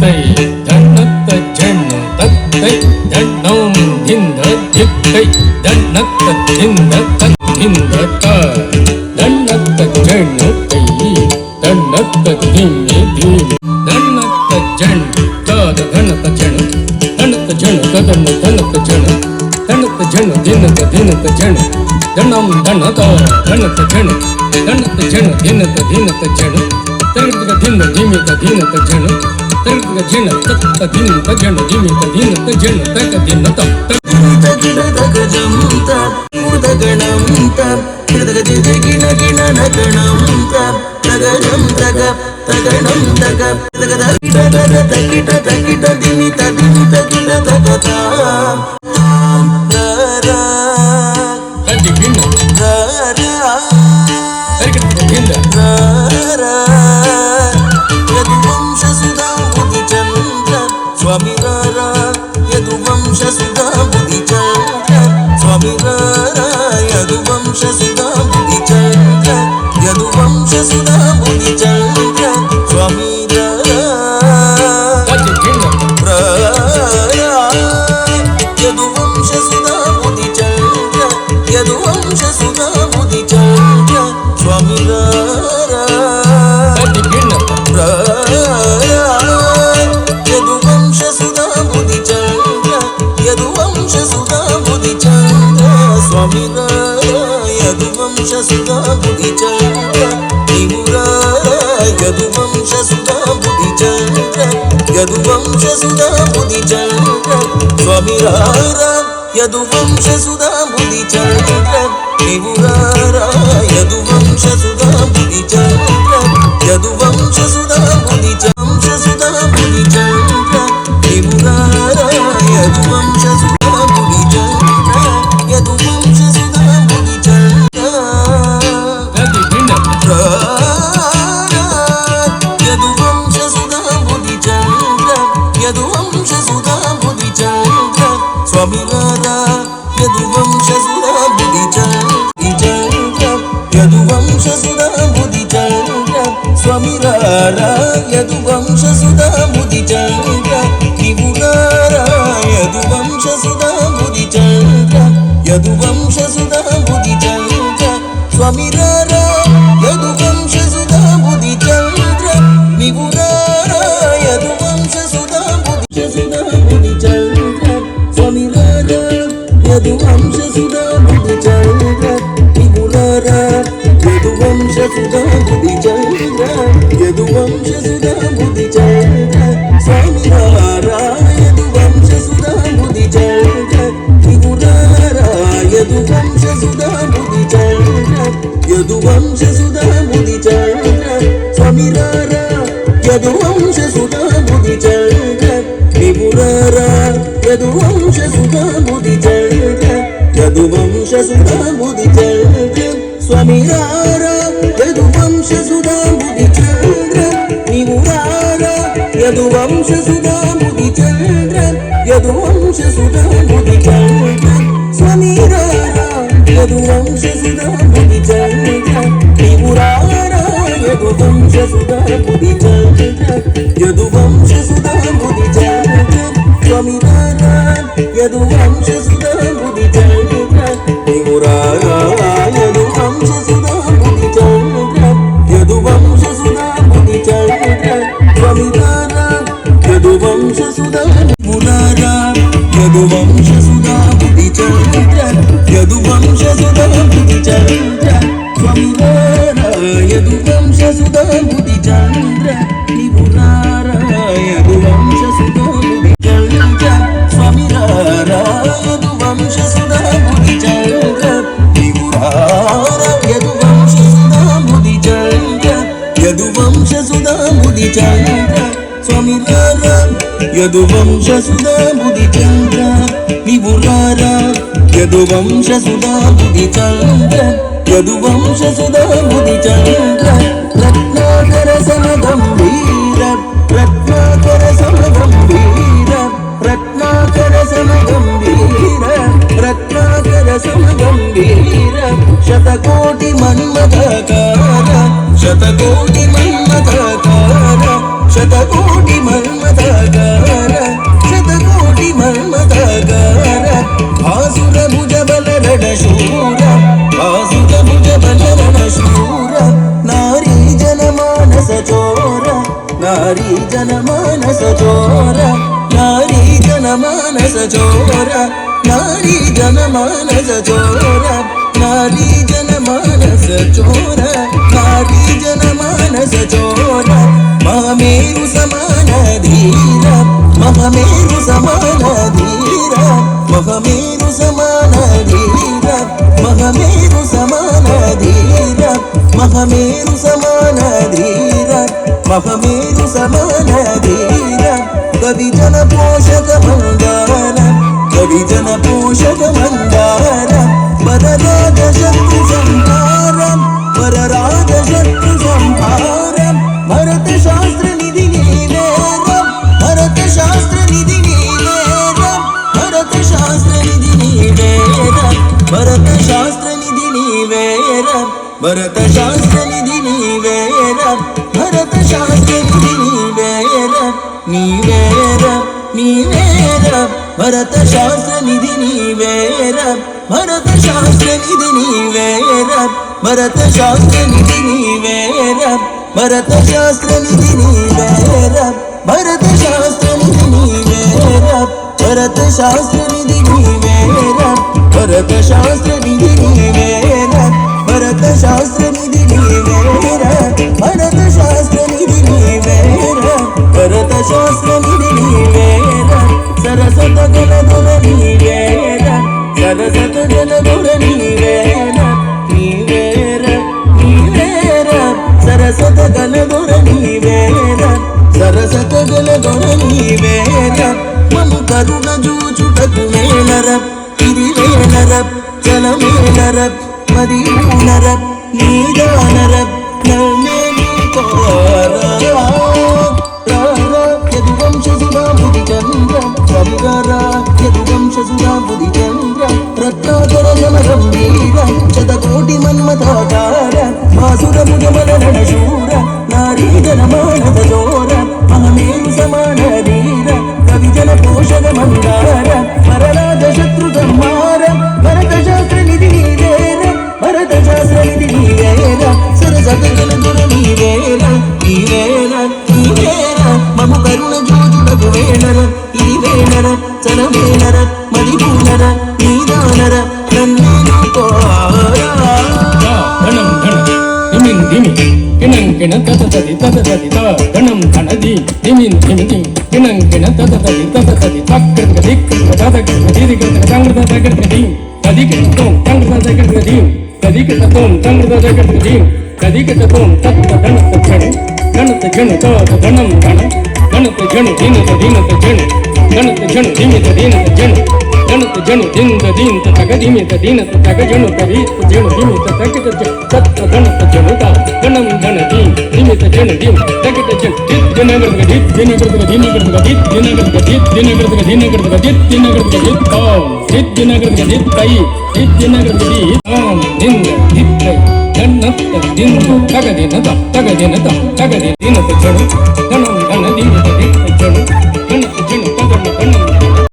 ತೈ ಧನ್ನತ್ತ ಜಣ್ಣು ತತ್ತೈ ಧಣ್ಣಂ ಧಿಂದ ದಿತ್ತೈ ಧನ್ನತ್ತ ಧಿಂದ ತತ್ತಿಂದ ತ ಧನ್ನತ್ತ ಜಣ್ಣು ತೈ ಧನ್ನತ್ತ ಧಿಮ್ಮಿ ಧೀಮಿ ಧನ್ನತ್ತ ಜಣ್ಣು ತದ ಧನ್ನತ್ತ ಜಣ್ಣು ಧನ್ನತ್ತ ಜಣ್ಣು ತದನ್ನ ಧನ್ನತ್ತ ಜಣ್ಣು ಧನ್ನತ್ತ ಜಣ್ಣು ದಿನತ ದಿನತ ಜಣ್ಣು ಧಣ್ಣಂ ಧನ್ನತ ಧನ್ನತ್ತ ಜಣ್ಣು ಧನ್ನತ್ತ ಜಣ್ಣು ದಿನತ ದಿನತ ಜಣ್ಣು ತರಗತಿಗ ದಿನ ಧಿಮಿತ ದಿನತ ಜಣ್ಣು ತರಗತಿಗ ಜಿನ ತತ್ತ ದಿನತ ಜಣ್ಣು ಧಿಮಿತ ದಿನತ ಜಣ್ಣು ತಕ ದಿನತ ಗಿಡದಗ ಜಂತ ಉದಗಣಂತ ಗಿಡದಗ ಜಿಜ ಗಿಣ ಗಿಣ ನಗಣಂತ ತಗಣಂ ತಗ ತಗಣಂ ತಗ ತಗದ ಗಿಡದ ತಗಿಟ ತಗಿಟ ದಿಮಿತ ದಿಮಿತ ಗಿಡ ತಗತ ಯದುವಂಶ ಸುಧಾ ಬುದ್ಧಿ ಚಂದ್ರ ಸ್ವಾಮಿ ಯದುವಂಶ ಸುಧಾ ಬುದ್ಧಿ ಚಂದ್ರ ಸ್ವಾಮಿ ಯದುವಂಶ ಸುಧಾ ಬುದ್ಧಿ ಚಂದ್ರ ಯದುವಂಶ ಸುಧಾ ಬುದ್ಧಿ ಚಂದ್ರ ಸ್ವಾಮಿ ಯದುವಂಶ ಸುಧಾ ಬುದ್ಧಿ ಚಂದ್ರ ಯದುವಂಶ ಸುಧಾ ಬುದ್ಧಿ ಚಂದ್ರ ಸ್ವಾಮಿ ಯದುವಂಶ ಸುಧಾ ಬುದ್ಧಿ ಚಂದ್ರ ಯದುವಂಶ ಸುಧಾ ಬುದ್ಧಿ ಚಂದ್ರ ಸ್ವಾಮಿ ಯದುವಂಶ ಸುಧಾ ಬುದ್ಧಿ ಚಂದ್ರ ನೀವುರ ಯದುವಂಶ ಸುಧಾ ಬುದ್ಧಿ ಚಂದ್ರ ಯದುವಂಶ ಸುಧಾ ಬುದ್ಧಿ ಚಂದ್ರ ಸ್ವಾಮಿ ಯದುವಂಶ ಸುಧಾ ಬುದ್ಧಿ ಚಂದ್ರ ನೀವುರ ಯದುವಂಶ ಸುಧಾ ಬುದ್ಧಿ ಚಂದ್ರ ಯದುವಂಶ ಸುಧಾ ಬುದ್ಧಿ ಚಂಶ ಸುಧಾ ಬುದ್ಧಿ ಚಂದ್ರ ನೀವುರ ಯದುವಂಶ ಸುಧಾ ಬುದ್ಧಿ ಚಂದ್ರ ಯದುವಂಶ ಸುಧಾ ಬುದ್ಧಿ ಚಂದ್ರ ಯದುವಂಶ ಸುಧಾ ಬುದ್ಧಿ ಚಂದ್ರ ಯದುವಂಶ ಸುಧಾ ಬುದ್ಧಿ ಚಂದ್ರ ಸ್ವಾಮಿ ಯದುವಂಶ ಸುಧಾ ಬುದ್ಧಿ ಚಂದ್ರ ಯದುವಂಶ ಸುಧಾ ಬುದ್ಧಿ ಚಂದ್ರ ಸ್ವಾಮಿ ಯದುವಂಶ ಸುಧಾ ಬುದ್ಧಿ ಚಂದ್ರ ನಿವುರಾರ ಯದುವಂಶ ಸುಧಾ ಬುದ್ಧಿ ಚಂದ್ರ ಯದುವಂಶ ಸುಧಾ ಬುದ್ಧಿ ಚಂದ್ರ ಸ್ವಾಮಿ ಯದುವಂಶ ಸುಧಾ ಬುದ್ಧಿ ಚಂದ್ರ ನಿವುರಾರ ಯದುವಂಶ ಸುಧಾ ಬುದ್ಧಿ ಚಂದ್ರ ಸ್ವಾಮಿ ಯದುವಂಶ ಸುಧಾ ಬುದ್ಧಿ ಚಂದ್ರ ನಿವುರಾರ ಯದುವಂಶ ಸುಧಾ ಬುದ್ಧಿ ಚಂದ್ರ ಯದುವಂಶ ಸುಧಾ ಬುದ್ಧಿ ಚಂದ್ರ ಸ್ವಾಮಿ ಯದುವಂಶ ಸುಧಾ ಬುದ್ಧಿ ಚಂದ್ರ ನಿವುರಾರ ಯದುವಂಶ ಸುಧಾ ಬುದ್ಧಿ ಚಂದ್ರ ಯದುವಂಶ ಸುಧಾ ಬುದ್ಧಿ ಚಂದ್ರ ಸ್ವಾಮಿ ಯದುವಂಶ ಸುಧಾ ಬುದ್ಧಿ ಚಂದ್ರ ನಿವುರಾರ ಯದುವಂಶ ಸುಧಾ ಬುದ್ಧಿ ಚಂದ್ರ ಯದುವಂಶ ಸುಧಾ ಬುದ್ಧಿ ಚಂದ್ರ ಸ್ವಾಮಿ ಯದುವಂಶ ಸುಧಾ ಬುದ್ಧಿ ಚಂದ್ರ ನಿವುರಾರ ಯದುವಂಶ ಸುಧಾ ಬುದ್ಧಿ ಚಂದ್ರ ಯದುವಂಶ ಸುಧಾ ಬುದ್ಧಿ ಚಂದ್ರ ಸ್ವಾಮಿ ಯದುವಂಶ ಸುಧಾ ಬುದ್ಧಿ ಚಂದ್ರ ನಿವುರಾರ ಯದುವಂಶ ಸುಧಾ ಬುದ್ಧಿ ಚಂದ್ರ ಯದುವಂಶ ಸುಧಾ ಬುದ್ಧಿ ಚಂದ್ರ ಸ್ವಾಮಿ ಯದುವಂಶ ಸುಧಾ ಬುದ್ಧಿ ಚಂದ್ರ ನಿವುರಾರ ಯದುವಂಶ ಸುಧಾ ಬುದ್ಧಿ ಚಂದ್ರ ಯದುವಂಶ ಸುಧಾ ಬುದ್ಧಿ ಚಂದ್ರ ಸ್ವಾಮಿ ಯದುವಂಶ ಸುಧಾ ಮುರಾರ ಯದುವಂಶ ಸುಧಾ ಬುದ್ಧಿ ಚಂದ್ರ ಯದುವಂಶ ಸುಧಾ ಬುದ್ಧಿ ಚಂದ್ರ ಸ್ವಾಮಿ ಯದುವಂಶ ಸುಧಾ ಬುದ್ಧಿ ಚಂದ್ರ ನಿವುರಾರ ಯದುವಂಶ ಸುಧಾ ಬುದ್ಧಿ ಚಂದ್ರ ಸ್ವಾಮಿ ಯದುವಂಶ ಸುಧಾ ಬುದ್ಧಿ ಚಂದ್ರ ನಿವುರಾರ ಯದುವಂಶ ಸುಧಾ ಬುದ್ಧಿ ಚಂದ್ರ ಯದುವಂಶ ಸುಧಾ ಬುದ್ಧಿ ಚಂದ್ರ ಸ್ವಾಮಿ ಯದುವಂಶ ಸುಧಾ ಬುದ್ಧಿ ಚಂದ್ರ ನಿವುರಾರ ಯದುವಂಶ ಸುಧಾ ಬುದ್ಧಿ ಚಂದ್ರ ಯದುವಂಶ ಸುಧಾ ಬುದ್ಧಿ ಚಂದ್ರ ರತ್ನಾಕರ ಸಮಗಂಭೀರ ರತ್ನಾಕರ ಸಮಗಂಭೀರ ರತ್ನಾಕರ ಸಮಗಂಭೀರ ರತ್ನಾಕರ ಸಮಗಂಭೀರ ಶತಕೋಟಿ ಮನ್ಮಥಕಾರ ಶತಕೋಟಿ ಮನ್ಮಥಕಾರ ಶತಕೋಟಿ ಮನ್ಮಥಕಾರ ಚೋರ ನಾರಿ ಜನಮಾನಸ ಚೋರ ನಾರಿ ಜನಮಾನಸ ಚೋರ ನಾರಿ ಜನಮಾನಸ ಚೋರ ಮಹಾಮೇರು ಸಮಾನ ಧೀರ ಮಹಾಮೇರು ಸಮಾನ ಧೀರ ಮಹಾಮೇರು ಸಮಾನ ಧೀರ ಮಹಾಮೇರು ಸಮಾನ ಧೀರ ಮಹಾಮೇರು ಸಮಾನ ಧೀರ ಮಹಾಮೇರು ಸಮಾನ ಧೀರ ಕವಿ ಜನ ಪೋಷಕ ಮಂದಾರ ಕವಿ ಜನ ಪೋಷಕ ಮಂದಾರ ವರರಾಜ ಶತ್ರು ಸಂಹಾರ ವರರಾಜ ಶತ್ರು ಸಂಹಾರ ಭರತ ಶಾಸ್ತ್ರ ನಿಧಿ ನೀವೇರ ಭರತ ಶಾಸ್ತ್ರ ನಿಧಿ ನೀವೇರ ಭರತ ಶಾಸ್ತ್ರ ನಿಧಿ ನೀವೇರ ಭರತ ಶಾಸ್ತ್ರ ನಿಧಿ ನೀವೇರ ಭರತ ಶಾಸ್ತ್ರ ನಿಧಿ ನೀವೇರ ಭರತ ಶಾಸ್ತ್ರ ನಿಧಿ ನೀವೇರ ನೀವೇರ ನೀವೇರ ಭರತ ಶಾಸ್ತ್ರ ನಿಧಿ ನೀವೇರ ಭರತ ಶಾಸ್ತ್ರ ನಿಧಿ ನೀವೇರ ಭರತ ಶಾಸ್ತ್ರ ನಿಧಿ ನೀವೇರ ಭರತ ಶಾಸ್ತ್ರ ನಿಧಿ ನೀವೇರ ಭರತ ಶಾಸ್ತ್ರ ನಿಧಿ ನೀವೇರ ಭರತ ಶಾಸ್ತ್ರ ನಿಧಿ ನೀವೇರ ಭರತ ಶಾಸ್ತ್ರ ನಿಧಿ ನೀವೇರ ಭರತ ಶಾಸ್ತ್ರ ನಿಧಿ ನೀವೇರ ಭರತ ಶಾಸ್ತ್ರ ನಿಧಿ ನೀವೇರ ಭರತ ಶಾಸ್ತ್ರ ನಿಧಿ ನೀವೇರ ಸರಸತ ಗಣದುರ ನೀವೇರ ಸರಸತ ಗಣದುರ ನೀವೇರ ನೀವೇರ ನೀವೇರ ಸರಸತ ಗಣದುರ ನೀವೇರ ಸರಸತ ಗಣದುರ ನೀವೇರ ಮಮ ಕರುಣ ಜೂಚುಟಕು ಮೇಲರ ಕಿರಿವೇನರ ಚಲಮೇನರ ಮದಿಯೂನರ ನೀದಾನರ ನಲ್ಮೇನು ಕೋರ ಯದುವಂಶಸುರ ಬುಧಿಚಂದ್ರ ರವಿಗರ ಯದುವಂಶಸುರ ಬುಧಿಚಂದ್ರ ರತ್ನಾಕರ ಸಮಗಂಭೀರ ಶತಕೋಟಿ ಮನ್ಮಥಾಕಾರ ವಾಸುರ ಮುಜಮಲ ರಣಶೂರ ನಾರೀ ಜನಮಾನದ ಚೋರ ಮಹಾಮೇರು ಸಮಾನ ಧೀರ ಕವಿ ಜನ ಪೋಷಕ ಮಂದಾರ ವರರಾಜ ಶತ್ರು ಸಂಹಾರ ಭರತ ಶಾಸ್ತ್ರ ನಿಧಿ ನೀವೇರ ಭರತ ಶಾಸ್ತ್ರ ನಿಧಿ ನೀವೇರ ಸರಸಗಲ ಗುರು ನೀವೇರ ನೀವೇರ ನೀವೇರ ಮಮ ಕರುಣ ಜೋಜುಡಗು ವೇಣರ ಇರಿವೇಣರ ಚಲವೇಣರ ಮದಿಪೂನರ ನೀದಾನರ ನನ್ನೇನು ಕೋರ ಧಣಂ ಧಣ ಧಿಮಿನ್ ಧಿಮಿ ಕಿಣಂ ಕಿಣ ತತತದಿ ತತತದಿ ತ ಧಣಂ ಧಣದಿ ಧಿಮಿನ್ ಧಿಮಿ ಧಿಂ ಕಿಣಂ ಕಿಣ ತತತದಿ ತತತದಿ ತಕ್ಕೃತ ದಿಕ್ಕೃತ ತತಕೃತ ದಿರಿಕೃತ ತಂಗೃತ ತಕೃತ ಧಿಂ ತದಿಕೃತ ತೋಂ ತಂಗೃತ ತಕೃತ ಧಿಂ ತದಿಕೃತ ತೋಂ ತಂಗೃತ ತಕೃತ ಧಿಂ ತದಿಕೃತ ತೋಂ ತತ್ತ ಧಣತ ಝಣ ಧಣತ ಝಣ ತತ ಧಣಂ ಧಣ ಧಣತ ಝಣ ದಿನತ ದಿನತ ಝಣ ಧಣತ ಝಣ ದಿಮಿತ ದಿನತ ಝಣ ಧಣತ ಝಣ ದಿಂತ ದಿಂತ ತಗ ದಿಮಿತ ದಿನತ ತಗ ಝಣ ಕರೀತ ಝಣ ದಿಮಿತ ತಗಿತ ಝಣ ತತ್ತ ಧಣತ ಝಣತ ಧಣಂ ಧಣ ಧಿಂ ದಿಮಿತ ಝಣ ಧಿಂ ತಗಿತ ಝಣ ದಿತ್ ದಿನಗರ್ಗ ದಿತ್ ದಿನಗರ್ಗ ದಿನಗರ್ಗ ದಿತ್ ದಿನಗರ್ಗ ದಿತ್ ದಿನಗರ್ಗ ದಿನಗರ್ಗ ದಿತ್ ದಿನಗರ್ಗ ದಿತ್ ತಾಂ ದಿತ್ ದಿನಗರ್ಗ ದಿತ್ ತೈ ದಿತ್ ದಿನಗರ್ಗ ದಿತ್ ತಾಂ ದಿಂದ ದಿತ್ ತೈ ಧಣತ್ತ ದಿಂದ ತಗ ದಿನದ ತಗ ದಿನದ ತಗ ದಿನತ ಝಣ ಧಣಂ ಧಣ ದಿಮಿತ ದಿತ್ ಝಣ